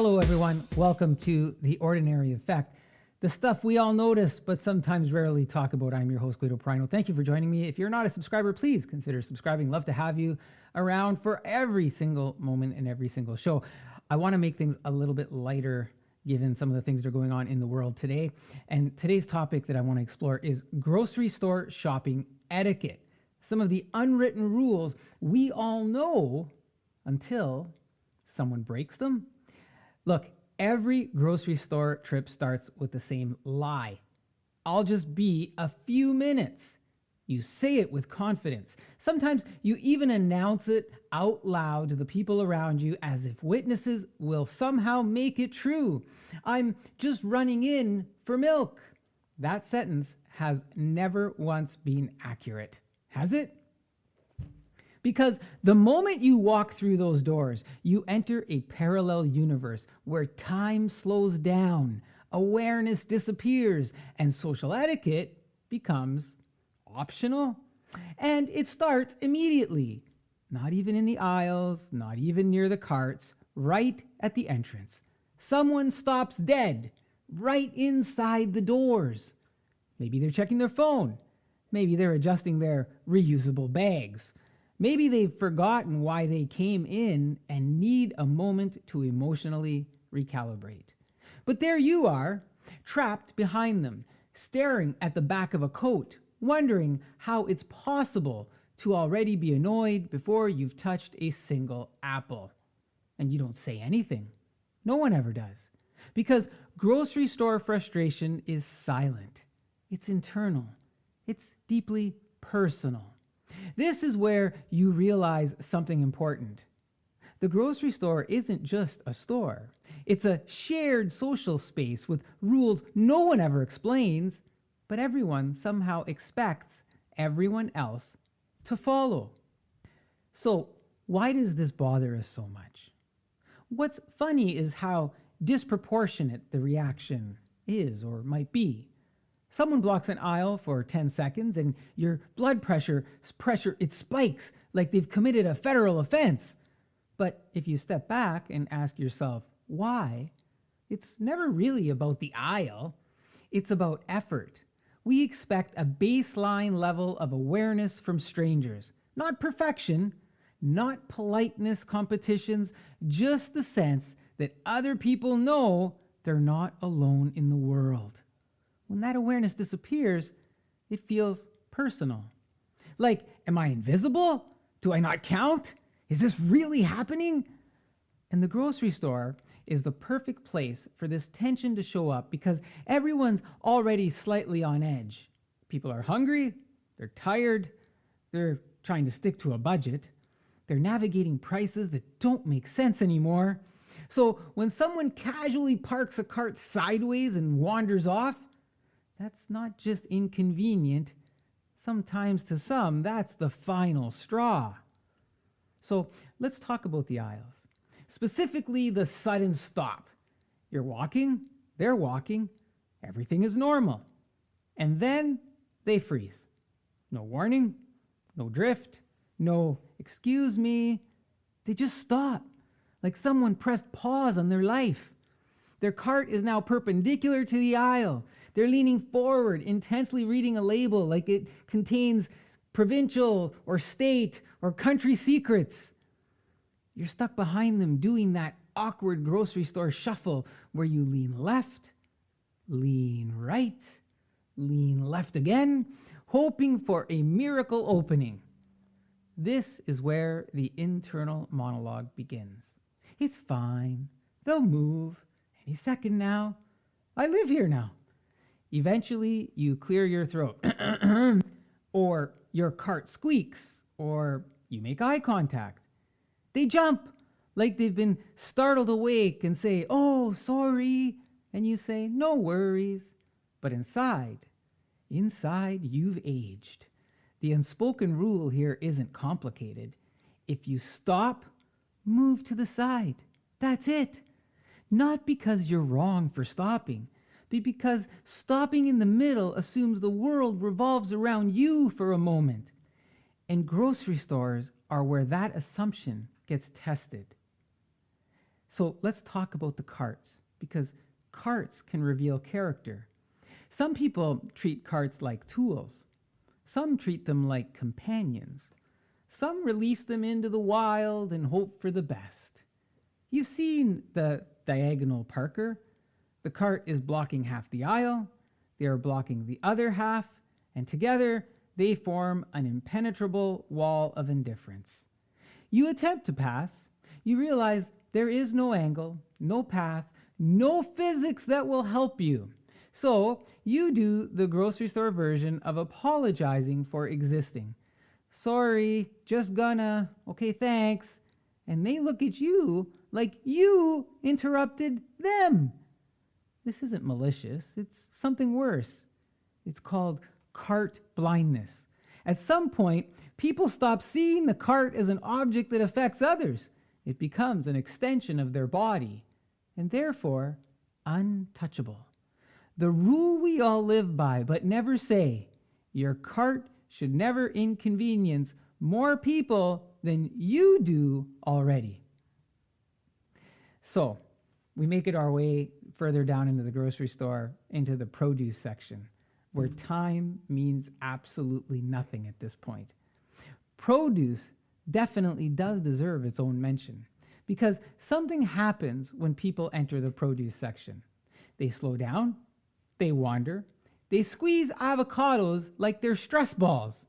Hello, everyone. Welcome to The Ordinary Effect, the stuff we all notice, but sometimes rarely talk about. I'm your host, Guido Prino. Thank you for joining me. If you're not a subscriber, please consider subscribing. Love to have you around for every single moment and every single show. I want to make things a little bit lighter given some of the things that are going on in the world today. And today's topic that I want to explore is grocery store shopping etiquette. Some of the unwritten rules we all know until someone breaks them. Look, every grocery store trip starts with the same lie. I'll just be a few minutes. You say it with confidence. Sometimes you even announce it out loud to the people around you as if witnesses will somehow make it true. I'm just running in for milk. That sentence has never once been accurate, has it? Because the moment you walk through those doors, you enter a parallel universe where time slows down, awareness disappears, and social etiquette becomes optional. And it starts immediately, not even in the aisles, not even near the carts, right at the entrance. Someone stops dead right inside the doors. Maybe they're checking their phone. Maybe they're adjusting their reusable bags. Maybe they've forgotten why they came in and need a moment to emotionally recalibrate. But there you are, trapped behind them, staring at the back of a coat, wondering how it's possible to already be annoyed before you've touched a single apple. And you don't say anything. No one ever does. Because grocery store frustration is silent. It's internal. It's deeply personal. This is where you realize something important. The grocery store isn't just a store. It's a shared social space with rules no one ever explains, but everyone somehow expects everyone else to follow. So, why does this bother us so much? What's funny is how disproportionate the reaction is or might be. Someone blocks an aisle for 10 seconds and your blood pressure, it spikes like they've committed a federal offense. But if you step back and ask yourself, why? It's never really about the aisle. It's about effort. We expect a baseline level of awareness from strangers. Not perfection, not politeness competitions, just the sense that other people know they're not alone in the world. When that awareness disappears, it feels personal. Like, am I invisible? Do I not count? Is this really happening? And the grocery store is the perfect place for this tension to show up because everyone's already slightly on edge. People are hungry, they're tired, they're trying to stick to a budget, they're navigating prices that don't make sense anymore. So when someone casually parks a cart sideways and wanders off, that's not just inconvenient. Sometimes to some, that's the final straw. So let's talk about the aisles. Specifically, the sudden stop. You're walking, they're walking, everything is normal. And then they freeze. No warning, no drift, no excuse me. They just stop, like someone pressed pause on their life. Their cart is now perpendicular to the aisle. They're leaning forward, intensely reading a label like it contains provincial or state or country secrets. You're stuck behind them doing that awkward grocery store shuffle where you lean left, lean right, lean left again, hoping for a miracle opening. This is where the internal monologue begins. It's fine. They'll move any second now. I live here now. Eventually, you clear your throat, or your cart squeaks, or you make eye contact. They jump like they've been startled awake and say, "Oh, sorry," and you say, "No worries." But inside, you've aged. The unspoken rule here isn't complicated. If you stop, move to the side. That's it. Not because you're wrong for stopping, but because stopping in the middle assumes the world revolves around you for a moment. And grocery stores are where that assumption gets tested. So let's talk about the carts, because carts can reveal character. Some people treat carts like tools. Some treat them like companions. Some release them into the wild and hope for the best. You've seen the diagonal parker. The cart is blocking half the aisle. They are blocking the other half, and together they form an impenetrable wall of indifference. You attempt to pass. You realize there is no angle, no path, no physics that will help you. So you do the grocery store version of apologizing for existing. Sorry, just gonna, okay, thanks. And they look at you like you interrupted them. This isn't malicious, it's something worse. It's called cart blindness. At some point, people stop seeing the cart as an object that affects others. It becomes an extension of their body, and therefore untouchable. The rule we all live by but never say: your cart should never inconvenience more people than you do already. So we make it our way further down into the grocery store, into the produce section, where time means absolutely nothing at this point. Produce definitely does deserve its own mention, because something happens when people enter the produce section. They slow down, they wander, they squeeze avocados like they're stress balls.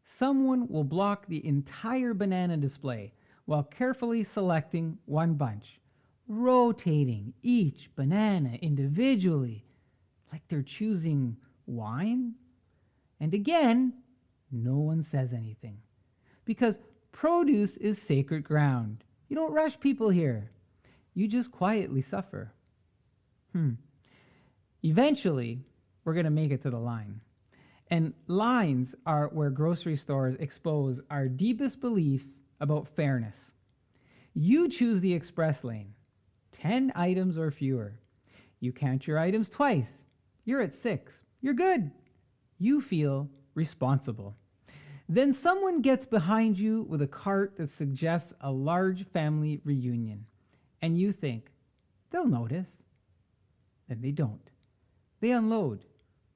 Someone will block the entire banana display while carefully selecting one bunch, rotating each banana individually like they're choosing wine. And again, no one says anything, because produce is sacred ground. You don't rush people here. You just quietly suffer. Eventually, we're going to make it to the line. And lines are where grocery stores expose our deepest belief about fairness. You choose the express lane, 10 items or fewer. You count your items twice. You're at 6. You're good. You feel responsible. Then someone gets behind you with a cart that suggests a large family reunion, and you think, they'll notice. Then they don't. They unload,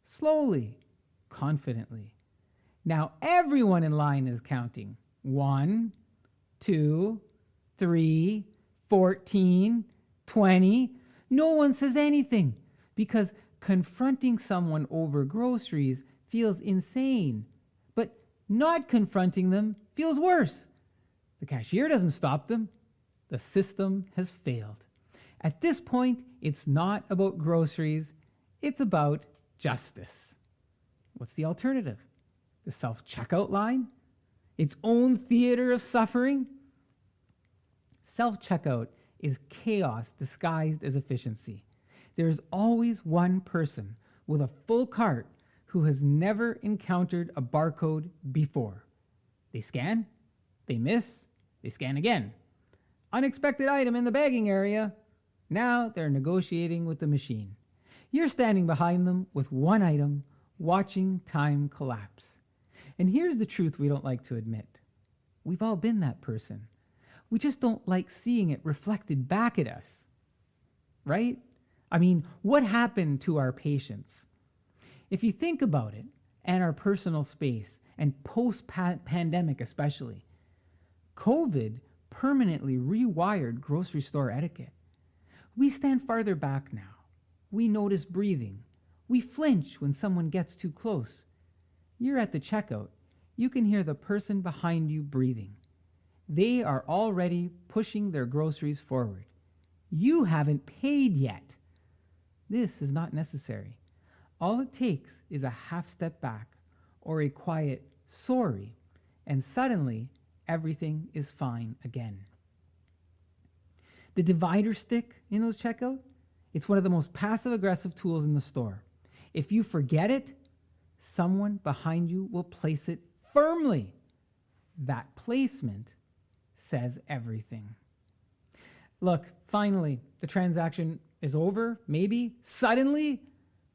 slowly, confidently. Now everyone in line is counting. 1, 2, 3, 14, 20. No one says anything, because confronting someone over groceries feels insane. But not confronting them feels worse. The cashier doesn't stop them. The system has failed. At this point, it's not about groceries. It's about justice. What's the alternative? The self-checkout line? Its own theater of suffering? Self-checkout is chaos disguised as efficiency. There's always one person with a full cart who has never encountered a barcode before. They scan, they miss, they scan again. Unexpected item in the bagging area. Now they're negotiating with the machine. You're standing behind them with one item, watching time collapse. And here's the truth we don't like to admit. We've all been that person. We just don't like seeing it reflected back at us, right? I mean, what happened to our patience? If you think about it, and our personal space, and post-pandemic especially, COVID permanently rewired grocery store etiquette. We stand farther back now. We notice breathing. We flinch when someone gets too close. You're at the checkout. You can hear the person behind you breathing. They are already pushing their groceries forward. You haven't paid yet. This is not necessary. All it takes is a half step back or a quiet sorry, and suddenly everything is fine again. The divider stick in those checkout, it's one of the most passive-aggressive tools in the store. If you forget it, someone behind you will place it firmly. That placement says everything. Look, finally, the transaction is over, maybe. Suddenly,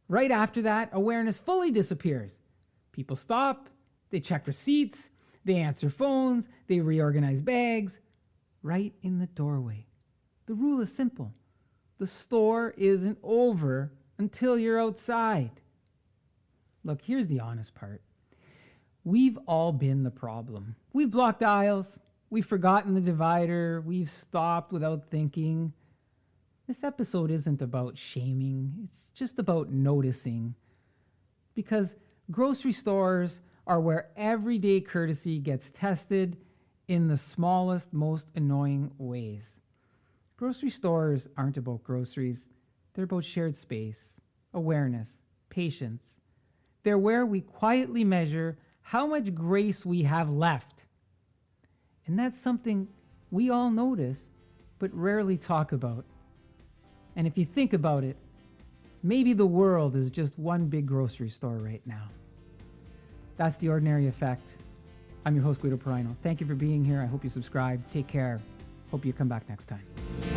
right after that, awareness fully disappears. People stop, they check receipts, they answer phones, they reorganize bags, right in the doorway. The rule is simple. The store isn't over until you're outside. Look, here's the honest part. We've all been the problem. We've blocked aisles. We've forgotten the divider. We've stopped without thinking. This episode isn't about shaming. It's just about noticing. Because grocery stores are where everyday courtesy gets tested in the smallest, most annoying ways. Grocery stores aren't about groceries. They're about shared space, awareness, patience. They're where we quietly measure how much grace we have left. And that's something we all notice, but rarely talk about. And if you think about it, maybe the world is just one big grocery store right now. That's The Ordinary Effect. I'm your host, Guido Perino. Thank you for being here. I hope you subscribe. Take care. Hope you come back next time.